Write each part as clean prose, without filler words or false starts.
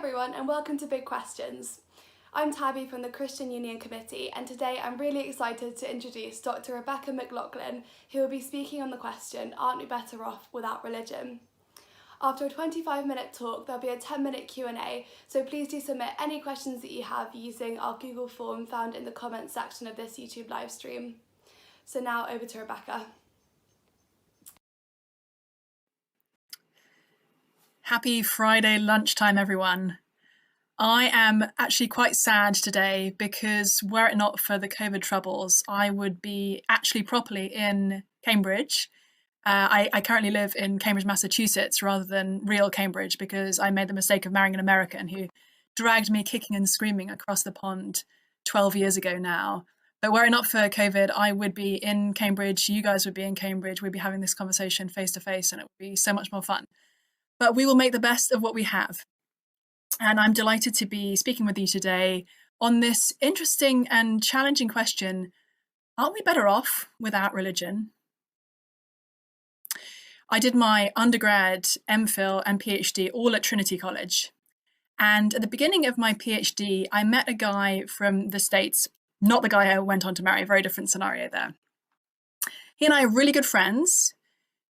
everyone, and welcome to Big Questions. I'm Tabby from the Christian Union Committee, and today I'm really excited to introduce Dr. Rebecca McLaughlin, who will be speaking on the question, aren't we better off without religion? After a 25-minute talk, there'll be a 10-minute Q&A, so please do submit any questions that you have using our Google form found in the comments section of this YouTube live stream. So now over to Rebecca. Happy Friday lunchtime, everyone. I am actually quite sad today because were it not for the COVID troubles, I would be actually properly in Cambridge. I currently live in Cambridge, Massachusetts, rather than real Cambridge because I made the mistake of marrying an American who dragged me kicking and screaming across the pond 12 years ago now. But were it not for COVID, I would be in Cambridge, you guys would be in Cambridge, we'd be having this conversation face to face, and it would be so much more fun. But we will make the best of what we have. And I'm delighted to be speaking with you today on this interesting and challenging question, aren't we better off without religion? I did my undergrad, MPhil and PhD all at Trinity College. And at the beginning of my PhD, I met a guy from the States, not the guy I went on to marry, a very different scenario there. He and I are really good friends,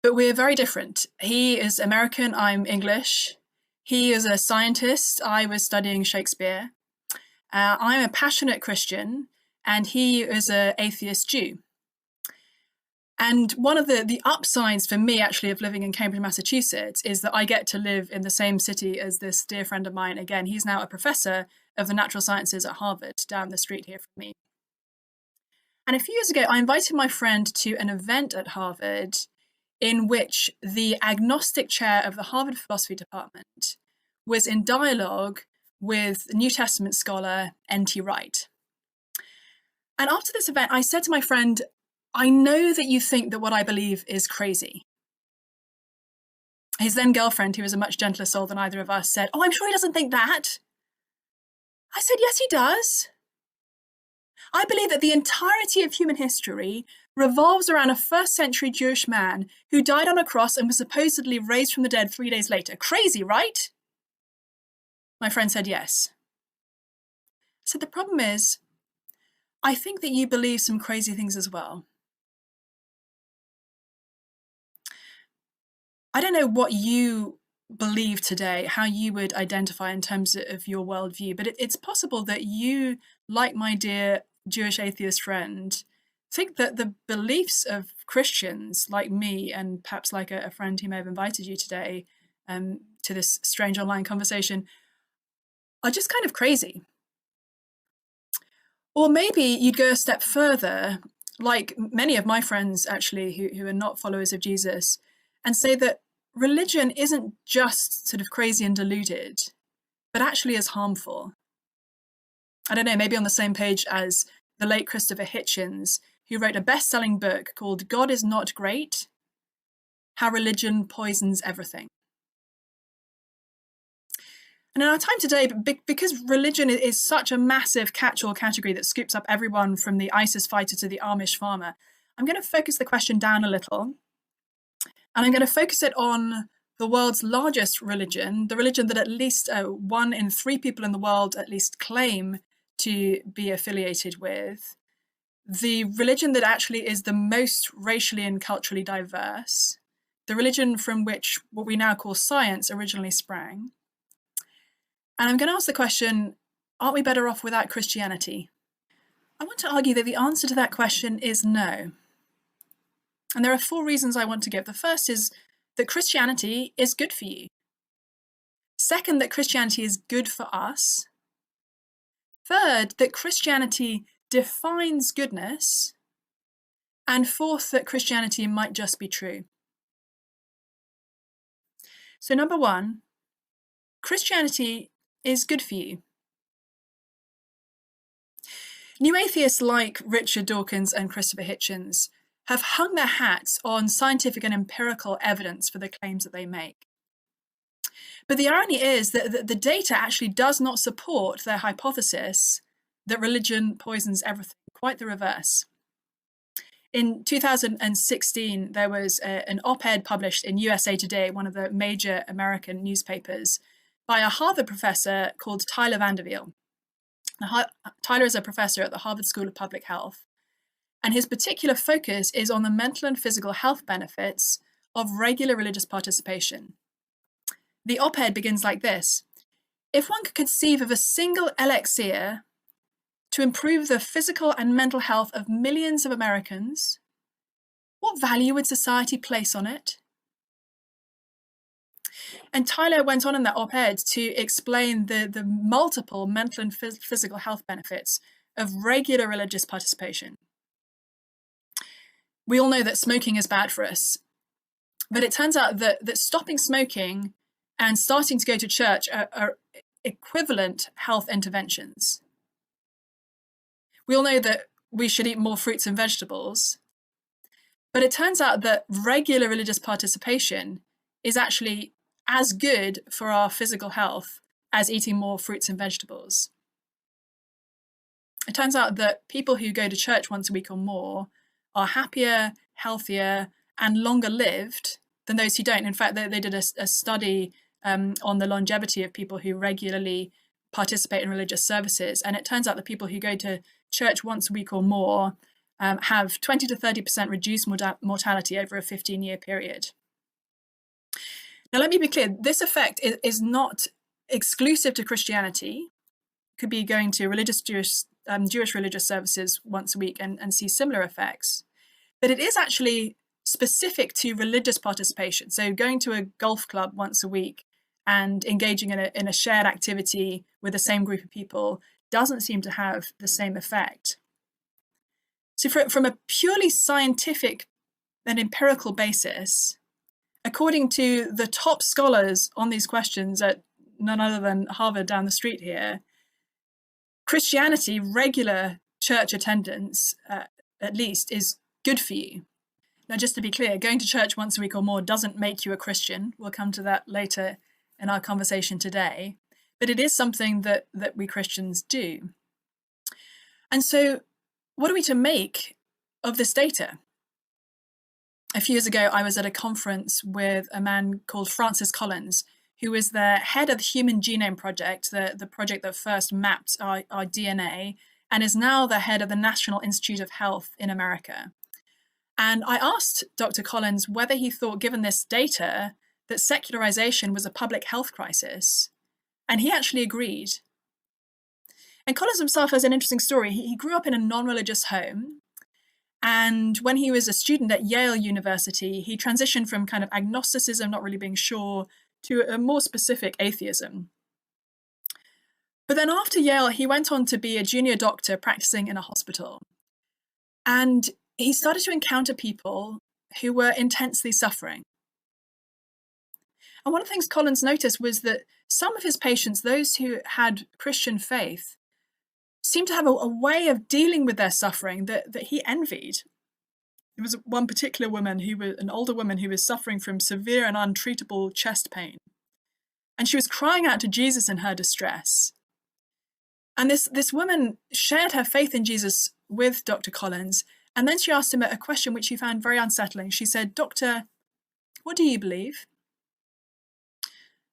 but we're very different. He is American, I'm English. He is a scientist, I was studying Shakespeare. I'm a passionate Christian, and he is an atheist Jew. And one of the upsides for me, actually, of living in Cambridge, Massachusetts, is that I get to live in the same city as this dear friend of mine. Again, he's now a professor of the natural sciences at Harvard, down the street here from me. And a few years ago, I invited my friend to an event at Harvard in which the agnostic chair of the Harvard Philosophy Department was in dialogue with New Testament scholar N.T. Wright. And after this event, I said to my friend, I know that you think that what I believe is crazy. His then girlfriend, who was a much gentler soul than either of us, said, oh, I'm sure he doesn't think that. I said, yes, he does. I believe that the entirety of human history revolves around a first-century Jewish man who died on a cross and was supposedly raised from the dead 3 days later. Crazy, right? My friend said yes. I said, the problem is, I think that you believe some crazy things as well. I don't know what you believe today, how you would identify in terms of your worldview, but it's possible that you, like my dear Jewish atheist friend, think that the beliefs of Christians like me and perhaps like a friend who may have invited you today to this strange online conversation are just kind of crazy. Or maybe you'd go a step further, like many of my friends actually who are not followers of Jesus, and say that religion isn't just sort of crazy and deluded, but actually is harmful. I don't know, maybe on the same page as the late Christopher Hitchens, who wrote a best-selling book called God is Not Great, How Religion Poisons Everything. And in our time today, because religion is such a massive catch-all category that scoops up everyone from the ISIS fighter to the Amish farmer, I'm going to focus the question down a little, and I'm going to focus it on the world's largest religion, the religion that at least 1 in 3 people in the world at least claim to be affiliated with, the religion that actually is the most racially and culturally diverse, the religion from which what we now call science originally sprang. And I'm going to ask the question, aren't we better off without Christianity? I want to argue that the answer to that question is no. And there are 4 reasons I want to give. The first is that Christianity is good for you. Second, that Christianity is good for us. Third, that Christianity defines goodness. And fourth, that Christianity might just be true. So number 1, Christianity is good for you. New atheists like Richard Dawkins and Christopher Hitchens have hung their hats on scientific and empirical evidence for the claims that they make. But the irony is that the data actually does not support their hypothesis that religion poisons everything, quite the reverse. In 2016, there was an op-ed published in USA Today, one of the major American newspapers, by a Harvard professor called Tyler Vandervelde. Now, Tyler is a professor at the Harvard School of Public Health, and his particular focus is on the mental and physical health benefits of regular religious participation. The op-ed begins like this: if one could conceive of a single elixir to improve the physical and mental health of millions of Americans, what value would society place on it? And Tyler went on in that op-ed to explain the multiple mental and physical health benefits of regular religious participation. We all know that smoking is bad for us, but it turns out that stopping smoking and starting to go to church are equivalent health interventions. We all know that we should eat more fruits and vegetables, but it turns out that regular religious participation is actually as good for our physical health as eating more fruits and vegetables. It turns out that people who go to church once a week or more are happier, healthier, and longer lived than those who don't. In fact, they did a study on the longevity of people who regularly participate in religious services, and it turns out that people who go to church once a week or more have 20 to 30% reduced mortality over a 15-year period. Now, let me be clear, this effect is not exclusive to Christianity. It could be going to Jewish religious services once a week and see similar effects. But it is actually specific to religious participation. So going to a golf club once a week and engaging in a shared activity with the same group of people doesn't seem to have the same effect. So from a purely scientific and empirical basis, according to the top scholars on these questions at none other than Harvard down the street here, Christianity, regular church attendance, at least, is good for you. Now, just to be clear, going to church once a week or more doesn't make you a Christian. We'll come to that later in our conversation today. But it is something that we Christians do. And so, what are we to make of this data? A few years ago, I was at a conference with a man called Francis Collins, who is the head of the Human Genome Project, the project that first mapped our DNA, and is now the head of the National Institute of Health in America. And I asked Dr. Collins whether he thought, given this data, that secularization was a public health crisis. And he actually agreed. And Collins himself has an interesting story. He grew up in a non-religious home. And when he was a student at Yale University, he transitioned from kind of agnosticism, not really being sure, to a more specific atheism. But then after Yale, he went on to be a junior doctor practicing in a hospital. And he started to encounter people who were intensely suffering. And one of the things Collins noticed was that some of his patients, those who had Christian faith, seemed to have a way of dealing with their suffering that he envied. There was one particular woman, an older woman, who was suffering from severe and untreatable chest pain. And she was crying out to Jesus in her distress. And this woman shared her faith in Jesus with Dr. Collins. And then she asked him a question which he found very unsettling. She said, "Doctor, what do you believe?"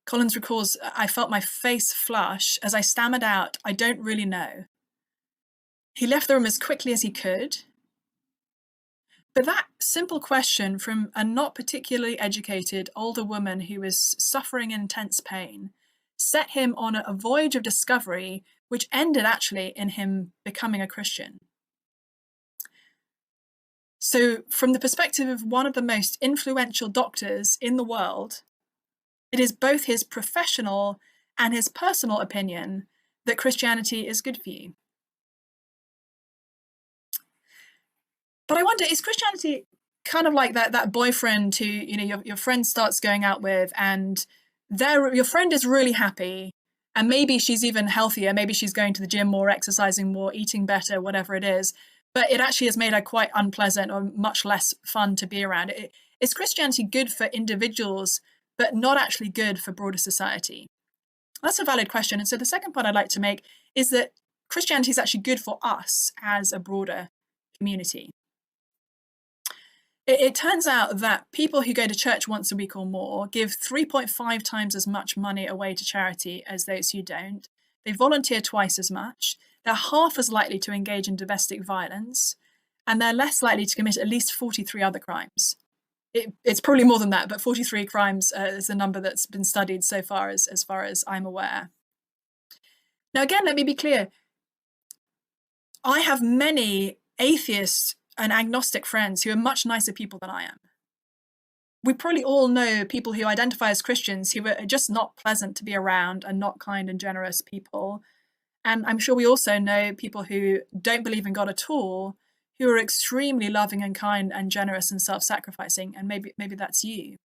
Collins recalls, "I felt my face flush as I stammered out, 'I don't really know.' He left the room as quickly as he could. But that simple question from a not particularly educated older woman who was suffering intense pain set him on a voyage of discovery, which ended actually in him becoming a Christian. So from the perspective of one of the most influential doctors in the world, it is both his professional and his personal opinion that Christianity is good for you. But I wonder, is Christianity kind of like that boyfriend who, your friend starts going out with, and your friend is really happy, and maybe she's even healthier, maybe she's going to the gym more, exercising more, eating better, whatever it is, but it actually has made her quite unpleasant or much less fun to be around. Is Christianity good for individuals, but not actually good for broader society? That's a valid question. And so the second point I'd like to make is that Christianity is actually good for us as a broader community. It turns out that people who go to church once a week or more give 3.5 times as much money away to charity as those who don't. They volunteer twice as much. They're half as likely to engage in domestic violence, and they're less likely to commit at least 43 other crimes. It's probably more than that, but 43 crimes is the number that's been studied so far as I'm aware. Now, again, let me be clear. I have many atheists and agnostic friends who are much nicer people than I am. We probably all know people who identify as Christians who are just not pleasant to be around and not kind and generous people. And I'm sure we also know people who don't believe in God at all, who are extremely loving and kind and generous and self-sacrificing, and maybe that's you.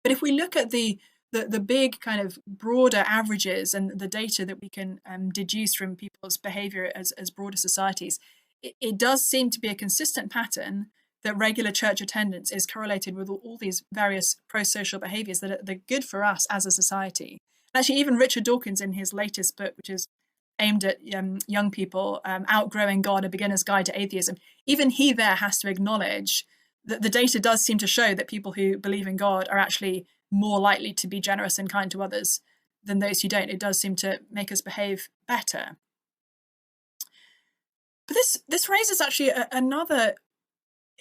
But if we look at the big kind of broader averages and the data that we can deduce from people's behavior as broader societies, it does seem to be a consistent pattern that regular church attendance is correlated with all these various pro-social behaviors that are good for us as a society. Actually, even Richard Dawkins, in his latest book, which is aimed at young people, Outgrowing God, A Beginner's Guide to Atheism, even he there has to acknowledge that the data does seem to show that people who believe in God are actually more likely to be generous and kind to others than those who don't. It does seem to make us behave better. But this raises actually another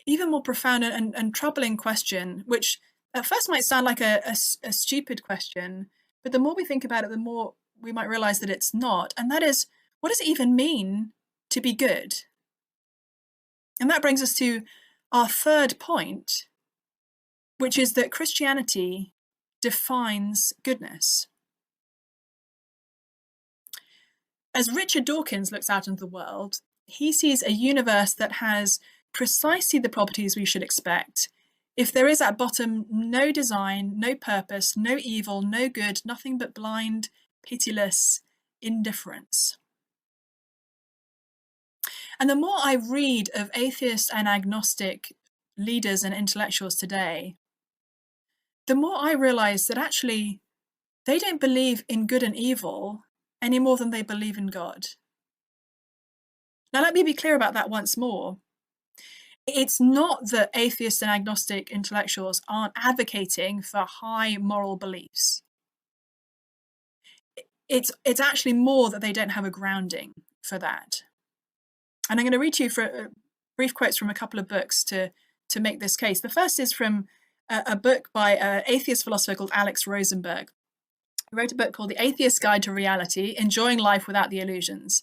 even more profound and troubling question, which at first might sound like a stupid question, but the more we think about it, the more we might realize that it's not. And that is, what does it even mean to be good? And that brings us to our third point, which is that Christianity defines goodness. As Richard Dawkins looks out into the world, he sees a universe that has precisely the properties we should expect. If there is at bottom no design, no purpose, no evil, no good, nothing but blind, pitiless indifference. And the more I read of atheist and agnostic leaders and intellectuals today, the more I realize that actually they don't believe in good and evil any more than they believe in God. Now, let me be clear about that once more. It's not that atheists and agnostic intellectuals aren't advocating for high moral beliefs. It's actually more that they don't have a grounding for that. And I'm going to read to you for brief quotes from a couple of books to make this case. The first is from a book by an atheist philosopher called Alex Rosenberg. He wrote a book called The Atheist's Guide to Reality, Enjoying Life Without the Illusions.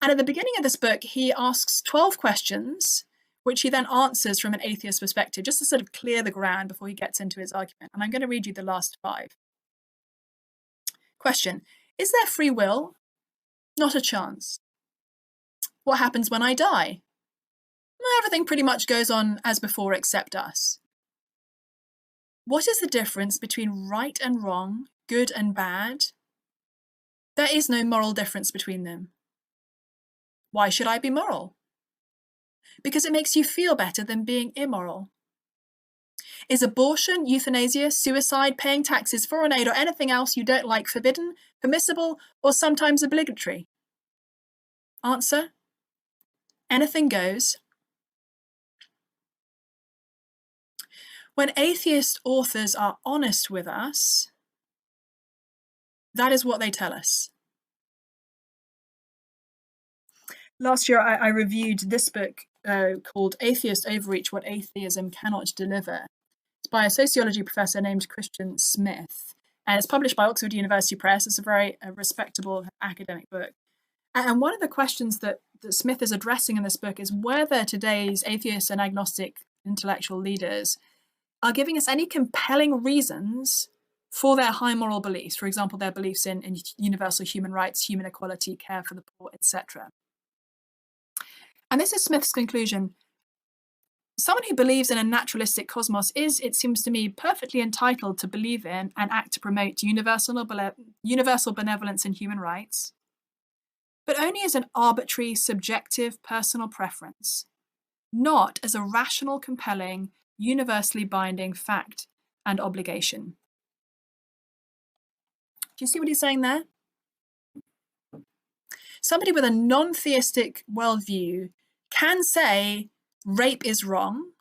And at the beginning of this book, he asks 12 questions, which he then answers from an atheist perspective, just to sort of clear the ground before he gets into his argument. And I'm going to read you the last 5. Question: is there free will? Not a chance. What happens when I die? Everything pretty much goes on as before except us. What is the difference between right and wrong, good and bad? There is no moral difference between them. Why should I be moral? Because it makes you feel better than being immoral. Is abortion, euthanasia, suicide, paying taxes, foreign aid, or anything else you don't like forbidden, permissible, or sometimes obligatory? Answer: anything goes. When atheist authors are honest with us, that is what they tell us. Last year, I reviewed this book called Atheist Overreach, What Atheism Cannot Deliver. It's by a sociology professor named Christian Smith, and it's published by Oxford University Press. It's a very respectable academic book. And one of the questions that Smith is addressing in this book is whether today's atheist and agnostic intellectual leaders are giving us any compelling reasons for their high moral beliefs. For example, their beliefs in universal human rights, human equality, care for the poor, etc. And this is Smith's conclusion. Someone who believes in a naturalistic cosmos is, it seems to me, perfectly entitled to believe in and act to promote universal benevolence and human rights, but only as an arbitrary, subjective, personal preference, not as a rational, compelling, universally binding fact and obligation. Do you see what he's saying there? Somebody with a non-theistic worldview can say rape is wrong,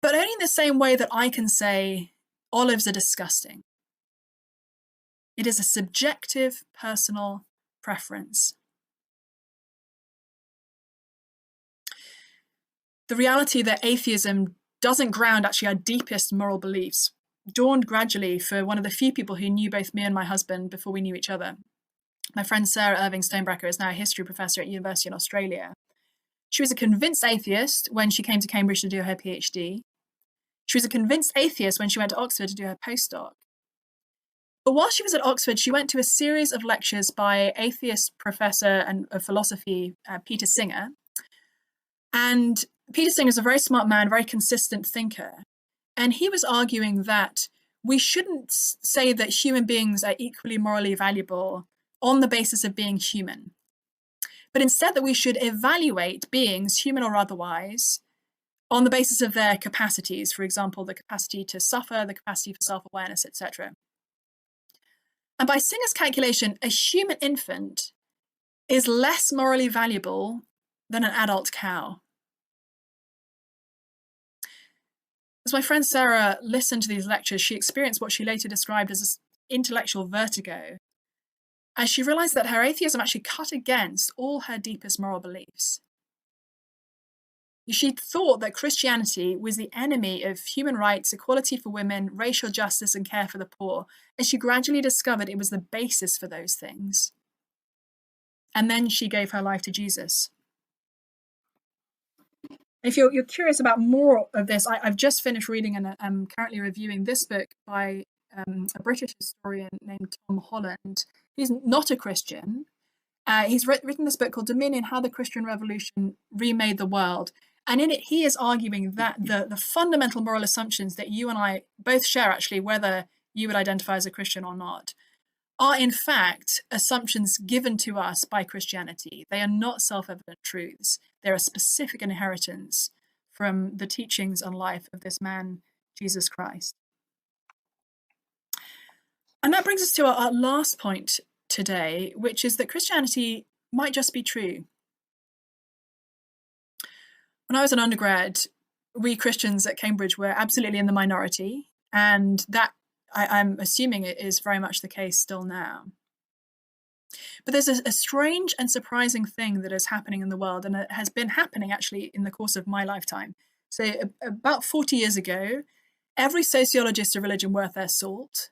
but only in the same way that I can say olives are disgusting. It is a subjective, personal preference. The reality that atheism doesn't ground actually our deepest moral beliefs dawned gradually for one of the few people who knew both me and my husband before we knew each other. My friend Sarah Irving Stonebracker is now a history professor at university in Australia. She was a convinced atheist when she came to Cambridge to do her PhD. She was a convinced atheist when she went to Oxford to do her postdoc. But while she was at Oxford, she went to a series of lectures by atheist professor of philosophy, Peter Singer. And Peter Singer is a very smart man, very consistent thinker. And he was arguing that we shouldn't say that human beings are equally morally valuable on the basis of being human, but instead that we should evaluate beings, human or otherwise, on the basis of their capacities, for example, the capacity to suffer, the capacity for self-awareness, etc. And by Singer's calculation, a human infant is less morally valuable than an adult cow. As my friend Sarah listened to these lectures, she experienced what she later described as intellectual vertigo, as she realized that her atheism actually cut against all her deepest moral beliefs. She thought that Christianity was the enemy of human rights, equality for women, racial justice, and care for the poor, and she gradually discovered it was the basis for those things. And then she gave her life to Jesus. If you're curious about more of this, I've just finished reading and I'm currently reviewing this book by a British historian named Tom Holland. He's not a Christian. He's written this book called Dominion, How the Christian Revolution Remade the World. And in it, he is arguing that the fundamental moral assumptions that you and I both share, actually, whether you would identify as a Christian or not, are in fact assumptions given to us by Christianity. They are not self-evident truths. They're a specific inheritance from the teachings and life of this man, Jesus Christ. And that brings us to our last point today, which is that Christianity might just be true. When I was an undergrad, we Christians at Cambridge were absolutely in the minority, and that I'm assuming it is very much the case still now. But there's a strange and surprising thing that is happening in the world, and it has been happening actually in the course of my lifetime. So about 40 years ago, every sociologist of religion worth their salt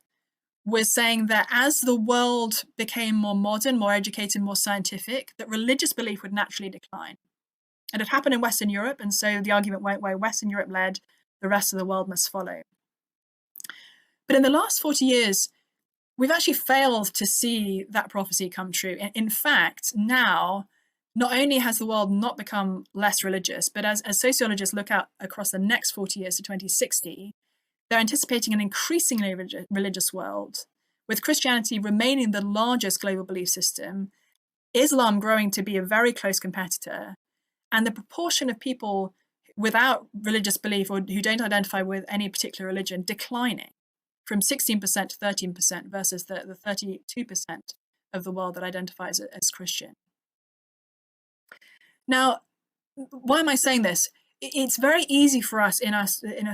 was saying that as the world became more modern, more educated, more scientific, that religious belief would naturally decline. And it happened in Western Europe, and so the argument went where Western Europe led, the rest of the world must follow. But in the last 40 years, we've actually failed to see that prophecy come true. In fact, now, not only has the world not become less religious, but as sociologists look out across the next 40 years to 2060, they're anticipating an increasingly religious world, with Christianity remaining the largest global belief system, Islam growing to be a very close competitor, and the proportion of people without religious belief or who don't identify with any particular religion declining from 16% to 13% versus the 32% of the world that identifies as Christian. Now, why am I saying this? It's very easy for us in a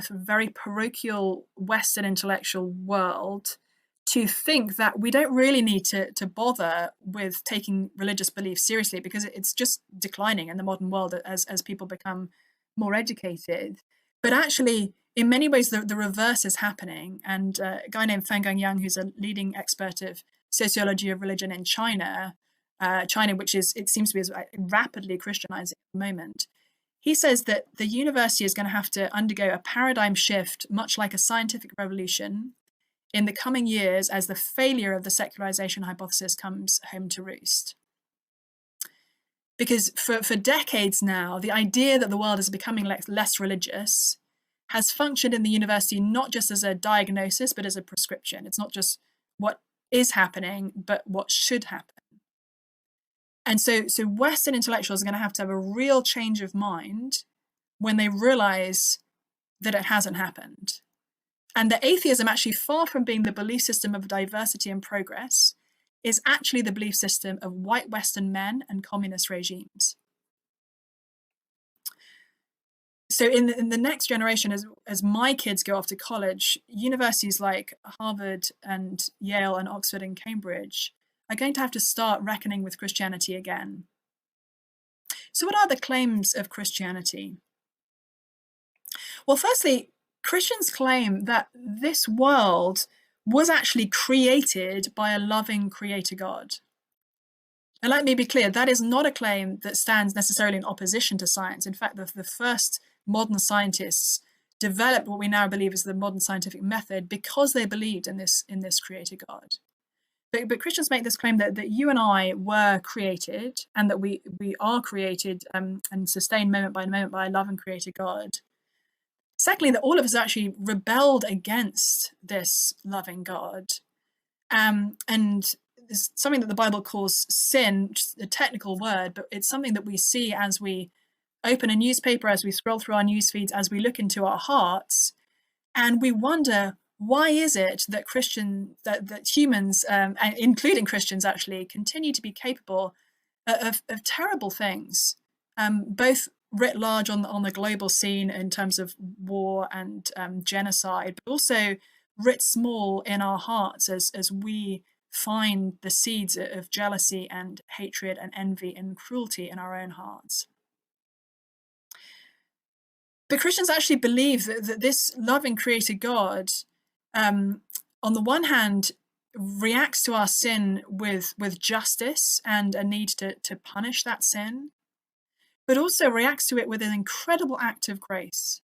very parochial Western intellectual world to think that we don't really need to bother with taking religious beliefs seriously because it's just declining in the modern world as people become more educated. But actually, in many ways, the reverse is happening. And a guy named Fenggang Yang, who's a leading expert of sociology of religion in China, which it seems to be rapidly Christianizing at the moment, he says that the university is going to have to undergo a paradigm shift, much like a scientific revolution, in the coming years as the failure of the secularization hypothesis comes home to roost. Because for decades now, the idea that the world is becoming less religious has functioned in the university not just as a diagnosis, but as a prescription. It's not just what is happening, but what should happen. And so Western intellectuals are going to have a real change of mind when they realize that it hasn't happened. And that atheism, actually far from being the belief system of diversity and progress, is actually the belief system of white Western men and communist regimes. So in the next generation, as my kids go off to college, universities like Harvard and Yale and Oxford and Cambridge are going to have to start reckoning with Christianity again. So what are the claims of Christianity? Well, firstly, Christians claim that this world was actually created by a loving creator God. And let me be clear, that is not a claim that stands necessarily in opposition to science. In fact, the first modern scientists developed what we now believe is the modern scientific method because they believed in this creator God. But Christians make this claim that you and I were created, and that we are created and sustained moment by moment by a loving creator God. Secondly, that all of us actually rebelled against this loving God. And it's something that the Bible calls sin, which is a technical word, but it's something that we see as we open a newspaper, as we scroll through our news feeds, as we look into our hearts, and we wonder, why is it that humans, including Christians actually, continue to be capable of terrible things, both writ large on the global scene in terms of war and genocide, but also writ small in our hearts as we find the seeds of jealousy and hatred and envy and cruelty in our own hearts. But Christians actually believe that this loving creator God, on the one hand, reacts to our sin with justice and a need to punish that sin, but also reacts to it with an incredible act of grace,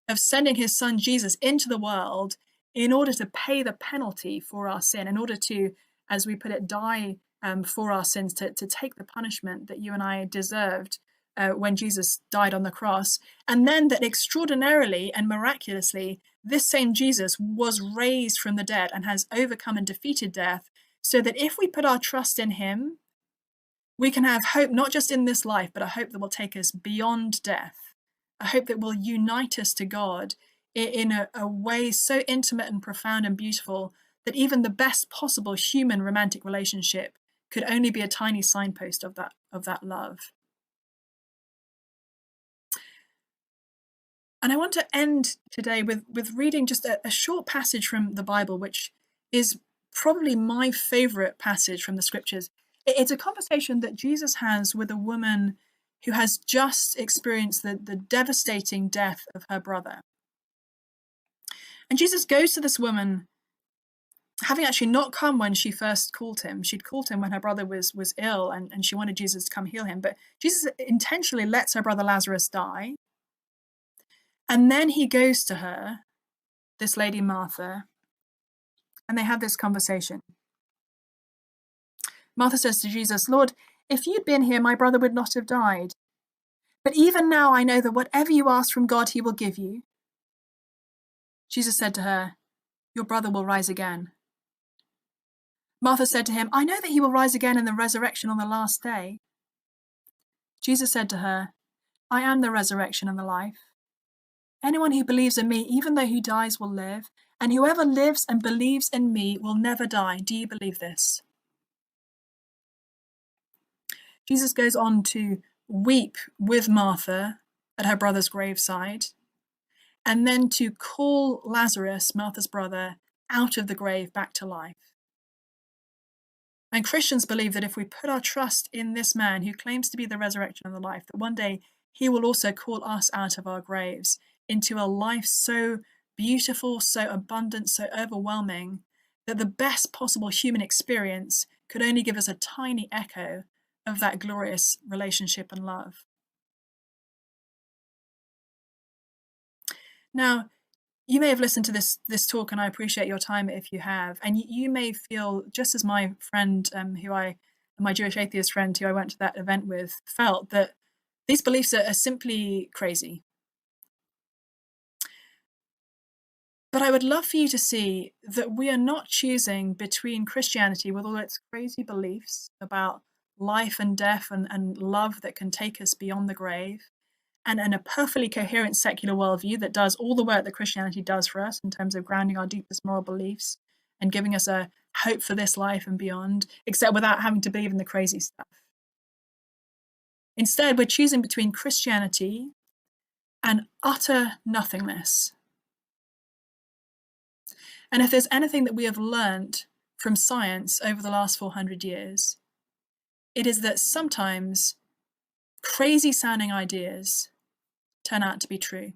of sending his son Jesus into the world in order to pay the penalty for our sin, in order to, as we put it, die for our sins, to take the punishment that you and I deserved when Jesus died on the cross. And then that extraordinarily and miraculously, this same Jesus was raised from the dead and has overcome and defeated death, so that if we put our trust in him, we can have hope not just in this life, but a hope that will take us beyond death, a hope that will unite us to God in a way so intimate and profound and beautiful that even the best possible human romantic relationship could only be a tiny signpost of that love. And I want to end today with reading just a short passage from the Bible, which is probably my favorite passage from the scriptures. It's a conversation that Jesus has with a woman who has just experienced the devastating death of her brother. And Jesus goes to this woman, having actually not come when she first called him. She'd called him when her brother was ill and she wanted Jesus to come heal him. But Jesus intentionally lets her brother Lazarus die. And then he goes to her, this lady Martha, and they have this conversation. Martha says to Jesus, "Lord, if you'd been here, my brother would not have died. But even now I know that whatever you ask from God, he will give you." Jesus said to her, "Your brother will rise again." Martha said to him, "I know that he will rise again in the resurrection on the last day." Jesus said to her, "I am the resurrection and the life. Anyone who believes in me, even though he dies, will live, and whoever lives and believes in me will never die. Do you believe this?" Jesus goes on to weep with Martha at her brother's graveside, and then to call Lazarus, Martha's brother, out of the grave back to life. And Christians believe that if we put our trust in this man who claims to be the resurrection and the life, that one day he will also call us out of our graves into a life so beautiful, so abundant, so overwhelming, that the best possible human experience could only give us a tiny echo of that glorious relationship and love. Now, you may have listened to this talk, and I appreciate your time if you have, and you may feel just as my friend, my Jewish atheist friend who I went to that event with, felt that these beliefs are simply crazy. But I would love for you to see that we are not choosing between Christianity with all its crazy beliefs about life and death and love that can take us beyond the grave, and a perfectly coherent secular worldview that does all the work that Christianity does for us in terms of grounding our deepest moral beliefs and giving us a hope for this life and beyond, except without having to believe in the crazy stuff. Instead, we're choosing between Christianity and utter nothingness. And if there's anything that we have learnt from science over the last 400 years, it is that sometimes crazy sounding ideas turn out to be true.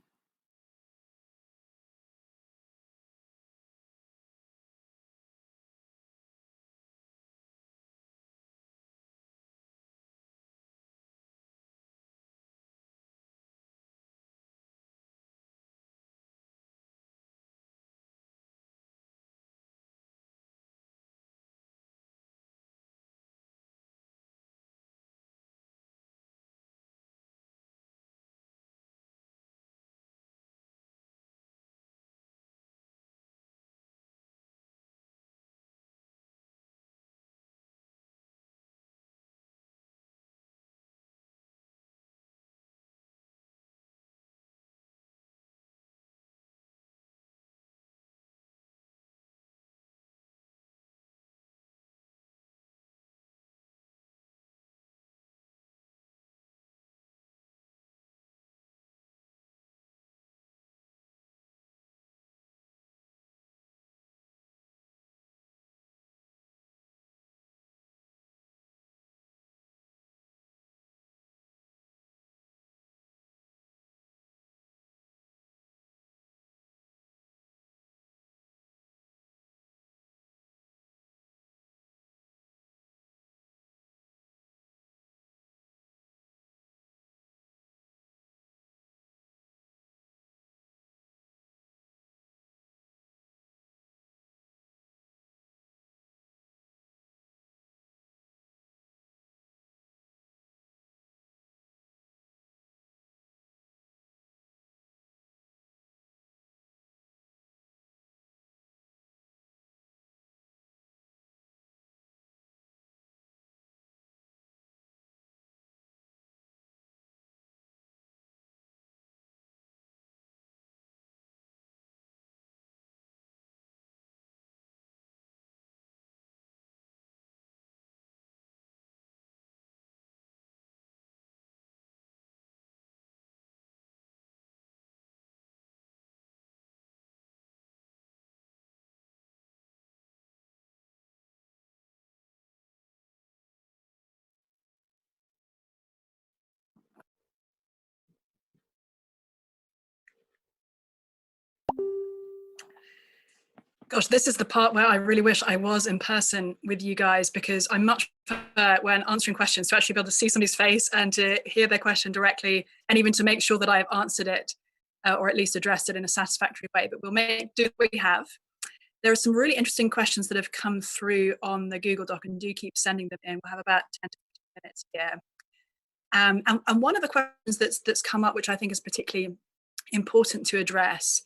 Gosh, this is the part where I really wish I was in person with you guys, because I much prefer, when answering questions, to actually be able to see somebody's face and to hear their question directly, and even to make sure that I've answered it or at least addressed it in a satisfactory way. But we'll make do what we have. There are some really interesting questions that have come through on the Google Doc, and do keep sending them in. We'll have about 10 to 15 minutes here. And one of the questions that's come up, which I think is particularly important to address,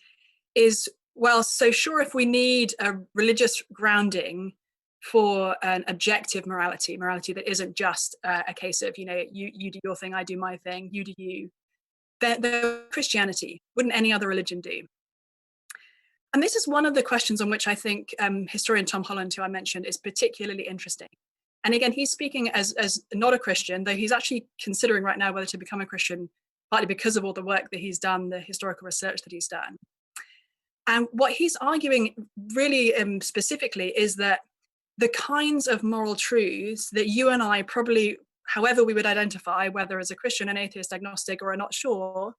is, well, so sure, if we need a religious grounding for an objective morality that isn't just a case of, you do your thing, I do my thing, you do you, then Christianity, wouldn't any other religion do? And this is one of the questions on which I think historian Tom Holland, who I mentioned, is particularly interesting. And again, he's speaking as not a Christian, though he's actually considering right now whether to become a Christian, partly because of all the work that he's done, the historical research that he's done. And what he's arguing really specifically is that the kinds of moral truths that you and I probably, however we would identify, whether as a Christian, an atheist, agnostic, or are not sure,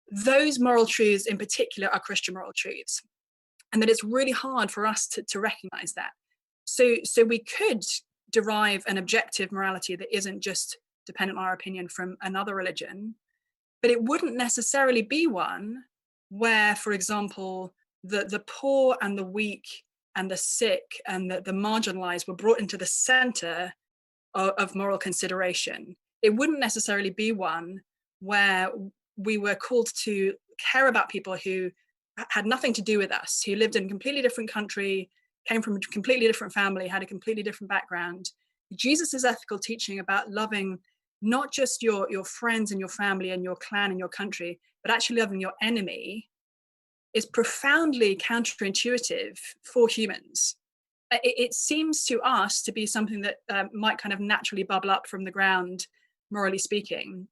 those moral truths in particular are Christian moral truths. And that it's really hard for us to recognize that. So we could derive an objective morality that isn't just dependent on our opinion from another religion, but it wouldn't necessarily be one where, for example, the poor and the weak and the sick and the marginalized were brought into the center of moral consideration. It wouldn't necessarily be one where we were called to care about people who had nothing to do with us, who lived in a completely different country, came from a completely different family, had a completely different background. Jesus's ethical teaching about loving not just your friends and your family and your clan and your country, but actually loving your enemy, is profoundly counterintuitive for humans. It seems to us to be something that might kind of naturally bubble up from the ground, morally speaking.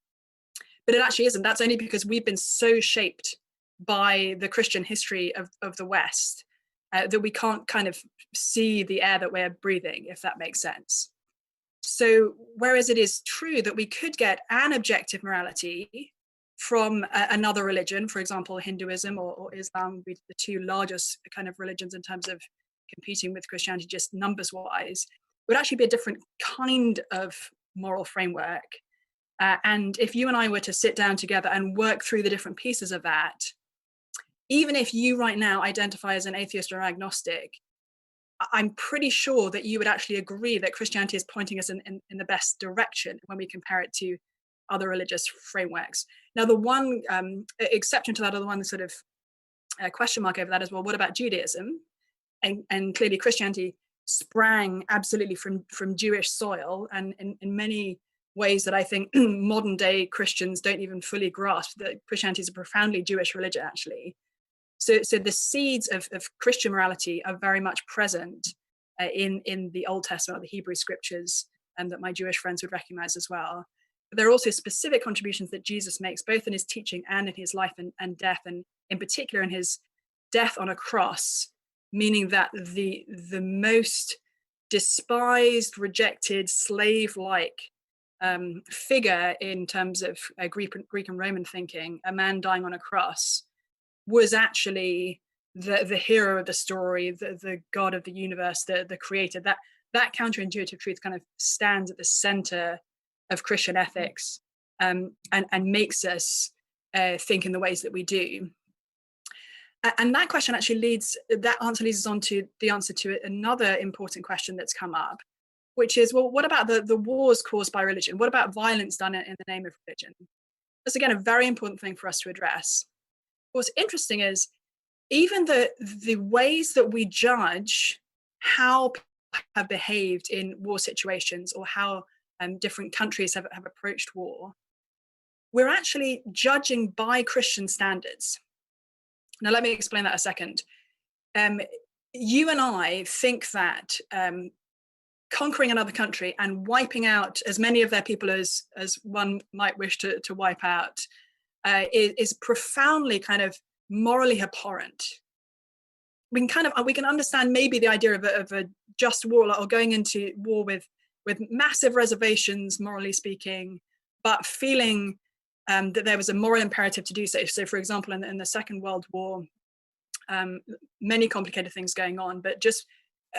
But it actually isn't. That's only because we've been so shaped by the Christian history of the West that we can't kind of see the air that we're breathing, if that makes sense. So whereas it is true that we could get an objective morality from another religion, for example, Hinduism or Islam would be the two largest kind of religions in terms of competing with Christianity, just numbers wise, it would actually be a different kind of moral framework. And if you and I were to sit down together and work through the different pieces of that, even if you right now identify as an atheist or agnostic, I'm pretty sure that you would actually agree that Christianity is pointing us in the best direction when we compare it to other religious frameworks. Now, the one exception to that, or the one sort of question mark over that is, well, what about Judaism? And clearly Christianity sprang absolutely from Jewish soil, and in many ways that I think modern day Christians don't even fully grasp, that Christianity is a profoundly Jewish religion, actually. So the seeds of Christian morality are very much present in the Old Testament, or the Hebrew scriptures, and that my Jewish friends would recognize as well. But there are also specific contributions that Jesus makes, both in his teaching and in his life and death, and in particular in his death on a cross, meaning that the most despised, rejected, slave-like figure in terms of Greek and Roman thinking, a man dying on a cross, was actually the hero of the story, the God of the universe, the creator. That counterintuitive truth kind of stands at the center of Christian ethics, and makes us think in the ways that we do. And that question actually that answer leads us on to the answer to another important question that's come up, which is, well, what about the wars caused by religion? What about violence done in the name of religion? That's, again, a very important thing for us to address. What's interesting is even the ways that we judge how people have behaved in war situations, or how different countries have approached war, we're actually judging by Christian standards. Now, let me explain that a second. You and I think that conquering another country and wiping out as many of their people as one might wish to wipe out is profoundly kind of morally abhorrent. We can understand maybe the idea of a just war, or going into war with massive reservations, morally speaking, but feeling that there was a moral imperative to do so. So, for example, in the Second World War, many complicated things going on, but just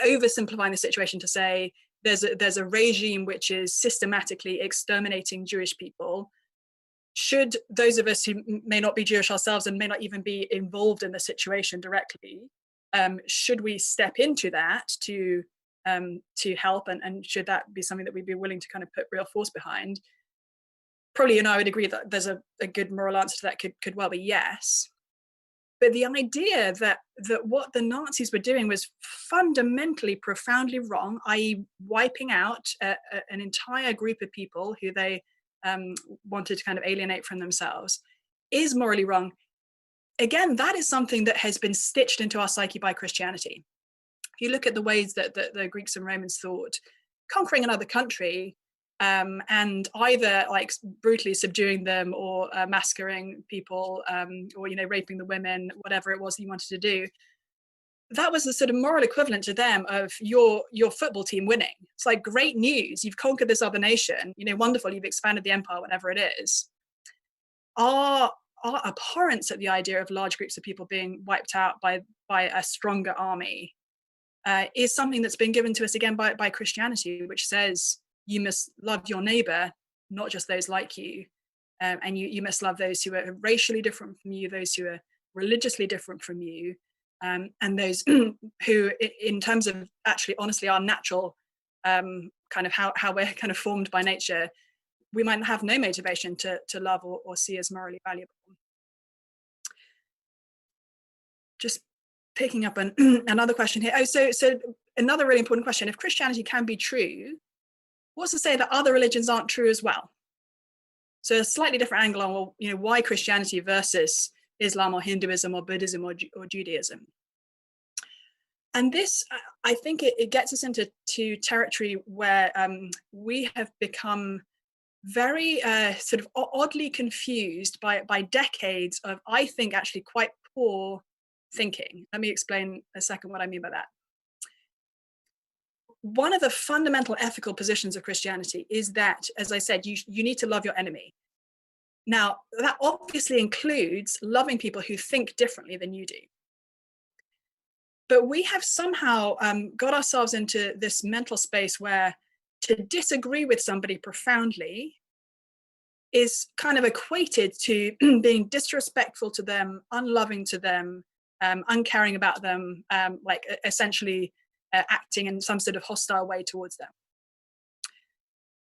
oversimplifying the situation to say there's a regime which is systematically exterminating Jewish people. Should those of us who may not be Jewish ourselves and may not even be involved in the situation directly, should we step into that to help, and should that be something that we'd be willing to kind of put real force behind? Probably, I would agree that there's a good moral answer to that could well be yes. But the idea that what the Nazis were doing was fundamentally, profoundly wrong, i.e. wiping out an entire group of people who they wanted to kind of alienate from themselves, is morally wrong. Again, that is something that has been stitched into our psyche by Christianity. If you look at the ways that the Greeks and Romans thought, conquering another country and either like brutally subduing them, or massacring people, or raping the women, whatever it was that you wanted to do, that was the sort of moral equivalent to them of your football team winning. It's like, great news, you've conquered this other nation, wonderful, you've expanded the empire, whatever it is. Our abhorrence at the idea of large groups of people being wiped out by a stronger army is something that's been given to us again by Christianity, which says you must love your neighbor, not just those like you, and you must love those who are racially different from you, those who are religiously different from you, and those who, in terms of actually honestly our natural kind of how we're kind of formed by nature, we might have no motivation to love or see as morally valuable. Just picking up another question here. So another really important question: if Christianity can be true, what's to say that other religions aren't true as well? So a slightly different angle on, well, why Christianity versus Islam or Hinduism or Buddhism or Judaism. And this, I think it gets us into territory where we have become very sort of oddly confused by decades of, I think, actually quite poor thinking. Let me explain a second what I mean by that. One of the fundamental ethical positions of Christianity is that, as I said, you need to love your enemy. Now, that obviously includes loving people who think differently than you do. But we have somehow got ourselves into this mental space where to disagree with somebody profoundly is kind of equated to being disrespectful to them, unloving to them, uncaring about them, like essentially acting in some sort of hostile way towards them.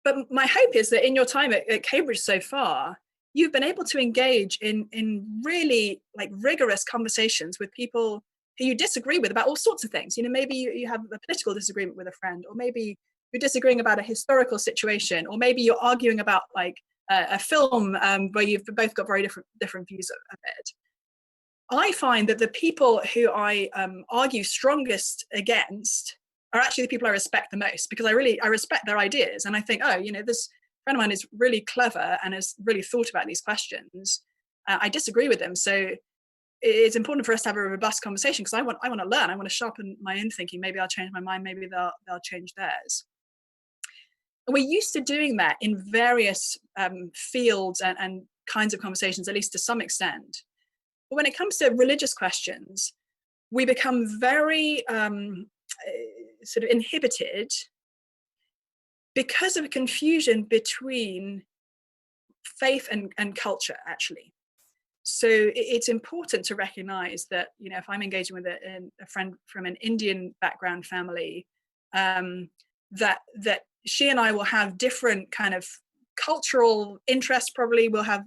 But my hope is that in your time at Cambridge so far, you've been able to engage in really like rigorous conversations with people who you disagree with about all sorts of things. You know, maybe you have a political disagreement with a friend, or maybe you're disagreeing about a historical situation, or maybe you're arguing about like a film where you've both got very different views of it. I find that the people who I argue strongest against are actually the people I respect the most, because I respect their ideas, and I think, oh, you know, this friend of mine is really clever and has really thought about these questions. I disagree with them, so it's important for us to have a robust conversation, because I want to learn. I want to sharpen my own thinking. Maybe I'll change my mind. Maybe they'll change theirs. And we're used to doing that in various fields and kinds of conversations, at least to some extent. But when it comes to religious questions, we become very sort of inhibited because of a confusion between faith and culture, actually. So it's important to recognize that, you know, if I'm engaging with a friend from an Indian background family, that she and I will have different kind of cultural interests. Probably we'll have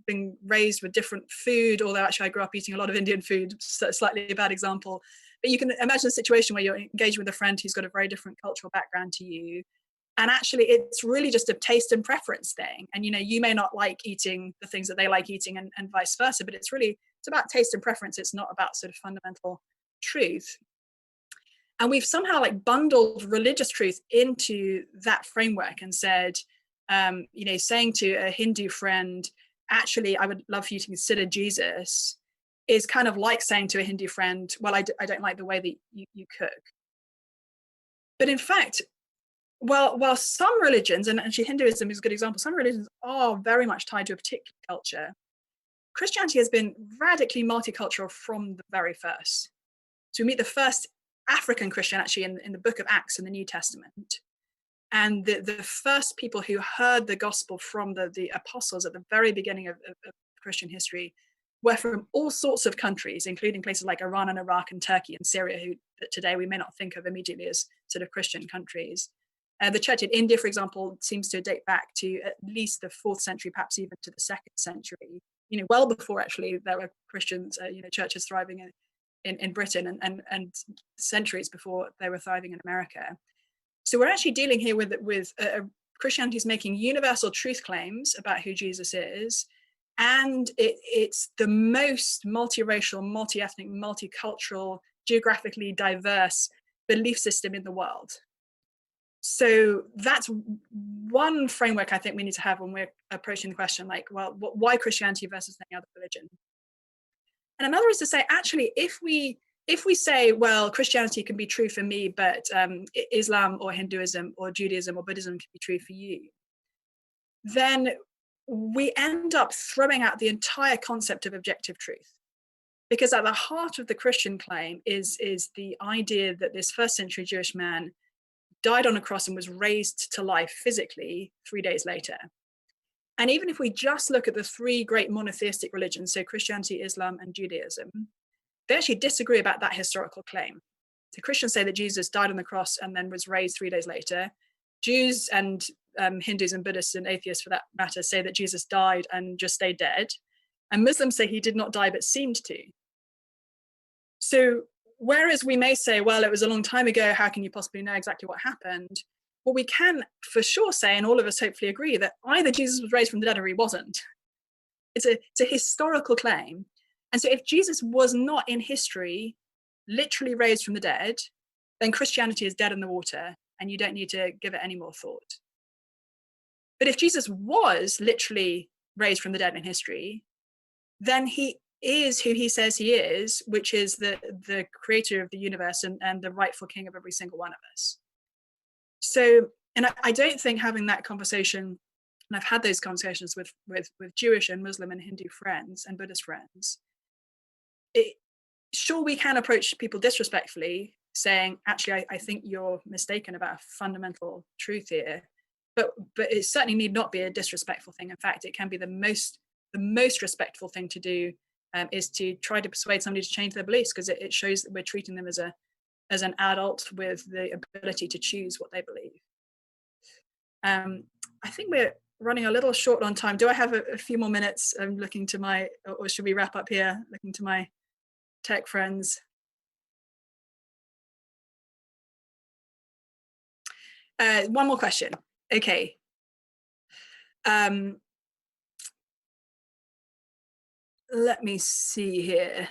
been raised with different food, although actually I grew up eating a lot of Indian food, so slightly a bad example. But you can imagine a situation where you're engaged with a friend who's got a very different cultural background to you. And actually, it's really just a taste and preference thing. And, you know, you may not like eating the things that they like eating, and vice versa, but it's about taste and preference. It's not about sort of fundamental truth. And we've somehow like bundled religious truth into that framework and said, you know, saying to a Hindu friend, actually, I would love for you to consider Jesus, is kind of like saying to a Hindu friend, well, I don't like the way that you cook. But in fact, while some religions, and actually Hinduism is a good example, some religions are very much tied to a particular culture, Christianity has been radically multicultural from the very first. So we meet the first African Christian actually in the book of Acts in the New Testament. And the first people who heard the gospel from the apostles at the very beginning of Christian history were from all sorts of countries, including places like Iran and Iraq and Turkey and Syria, who today we may not think of immediately as sort of Christian countries. The church in India, for example, seems to date back to at least the 4th century, perhaps even to the 2nd century, you know, well before actually there were Christians, you know, churches thriving in Britain, and centuries before they were thriving in America. So we're actually dealing here with Christianity is making universal truth claims about who Jesus is, and it's the most multiracial, multi-ethnic, multicultural, geographically diverse belief system in the world. So that's one framework I think we need to have when we're approaching the question, like, well, why Christianity versus any other religion? And another is to say, actually, if we say, well, Christianity can be true for me, but Islam or Hinduism or Judaism or Buddhism can be true for you, then we end up throwing out the entire concept of objective truth. Because at the heart of the Christian claim is the idea that this 1st century Jewish man died on a cross and was raised to life physically 3 days later. And even if we just look at the 3 great monotheistic religions, so Christianity, Islam, and Judaism, they actually disagree about that historical claim. So Christians say that Jesus died on the cross and then was raised 3 days later. Jews and Hindus and Buddhists and atheists, for that matter, say that Jesus died and just stayed dead. And Muslims say he did not die but seemed to. So whereas we may say, well, it was a long time ago, how can you possibly know exactly what happened? Well, we can for sure say, and all of us hopefully agree, that either Jesus was raised from the dead or he wasn't. It's a historical claim. And so if Jesus was not in history literally raised from the dead, then Christianity is dead in the water, and you don't need to give it any more thought. But if Jesus was literally raised from the dead in history, then he is who he says he is, which is the creator of the universe and the rightful king of every single one of us. So, and I don't think having that conversation, and I've had those conversations with Jewish and Muslim and Hindu friends and Buddhist friends, sure, we can approach people disrespectfully, saying, actually, I think you're mistaken about a fundamental truth here. But it certainly need not be a disrespectful thing. In fact, it can be the most respectful thing to do, is to try to persuade somebody to change their beliefs, because it shows that we're treating them as an adult with the ability to choose what they believe. I think we're running a little short on time. Do I have a few more minutes? I'm looking to my, or should we wrap up here? Looking to my tech friends. One more question. Okay. Let me see here.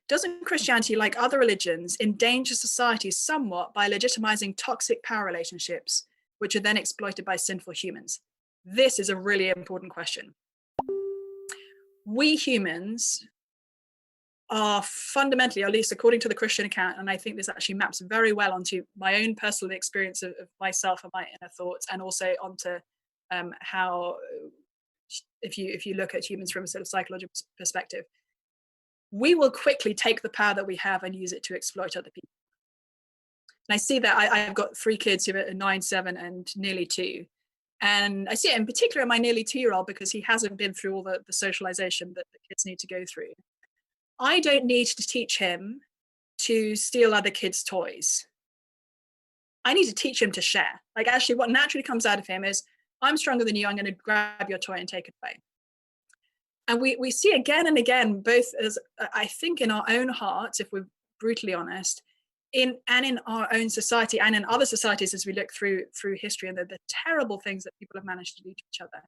Doesn't Christianity, like other religions, endanger society somewhat by legitimizing toxic power relationships, which are then exploited by sinful humans? This is a really important question. We humans are fundamentally, at least according to the Christian account, and I think this actually maps very well onto my own personal experience of myself and my inner thoughts, and also onto how, if you look at humans from a sort of psychological perspective, we will quickly take the power that we have and use it to exploit other people. And I see that I've got 3 kids who are 9, 7, and nearly 2. And I see it in particular in my nearly 2-year-old, because he hasn't been through all the socialization that the kids need to go through. I don't need to teach him to steal other kids' toys. I need to teach him to share. Like, actually, what naturally comes out of him is, I'm stronger than you, I'm going to grab your toy and take it away. And we see again and again, both as, I think, in our own hearts, if we're brutally honest, in our own society and in other societies, as we look through history and the terrible things that people have managed to do to each other.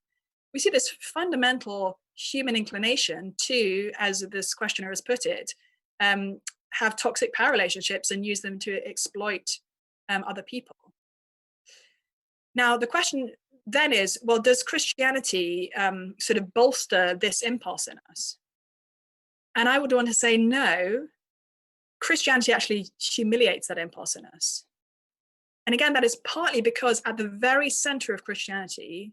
We see this fundamental human inclination to, as this questioner has put it, have toxic power relationships and use them to exploit other people. Now, the question then is, well, does Christianity sort of bolster this impulse in us? And I would want to say no. Christianity actually humiliates that impulse in us. And again, that is partly because at the very center of Christianity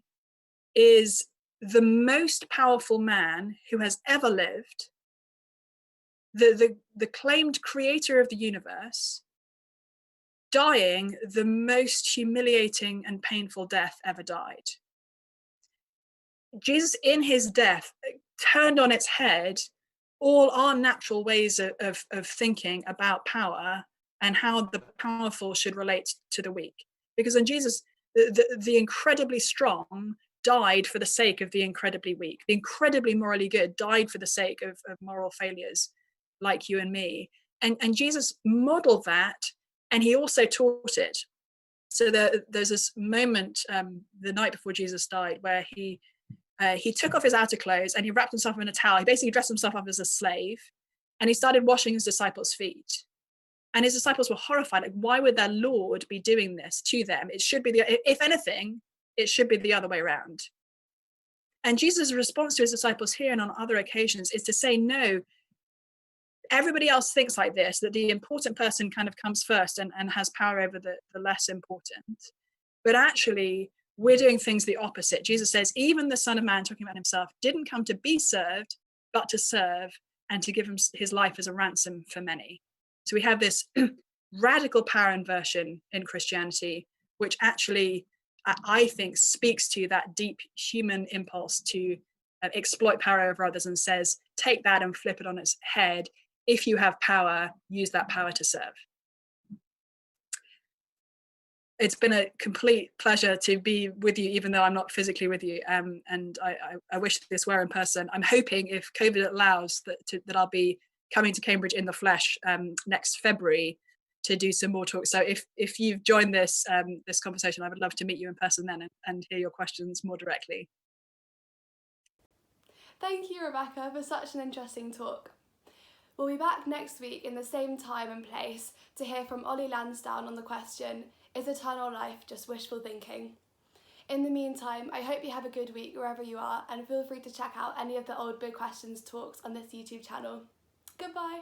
is the most powerful man who has ever lived, the claimed creator of the universe, dying the most humiliating and painful death ever died. Jesus, in his death, turned on its head all our natural ways of thinking about power and how the powerful should relate to the weak. Because in Jesus, the incredibly strong died for the sake of the incredibly weak. The incredibly morally good died for the sake of moral failures like you and me. And Jesus modeled that, and he also taught it. So there's this moment the night before Jesus died where he took off his outer clothes and he wrapped himself in a towel. He basically dressed himself up as a slave, and he started washing his disciples' feet. And his disciples were horrified. Like, why would their Lord be doing this to them? It should be if anything, it should be the other way around. And Jesus' response to his disciples here and on other occasions is to say, no, everybody else thinks like this, that the important person kind of comes first and has power over the less important. But actually, we're doing things the opposite. Jesus says, even the Son of Man, talking about himself, didn't come to be served, but to serve and to give his life as a ransom for many. So we have this radical power inversion in Christianity, which actually, I think, speaks to that deep human impulse to exploit power over others, and says, take that and flip it on its head. If you have power, use that power to serve. It's been a complete pleasure to be with you, even though I'm not physically with you. And I wish this were in person. I'm hoping, if COVID allows, that I'll be coming to Cambridge in the flesh next February to do some more talks. So if you've joined this conversation, I would love to meet you in person then and hear your questions more directly. Thank you, Rebecca, for such an interesting talk. We'll be back next week in the same time and place to hear from Ollie Lansdowne on the question, is eternal life just wishful thinking? In the meantime, I hope you have a good week wherever you are, and feel free to check out any of the old Big Questions talks on this YouTube channel. Goodbye!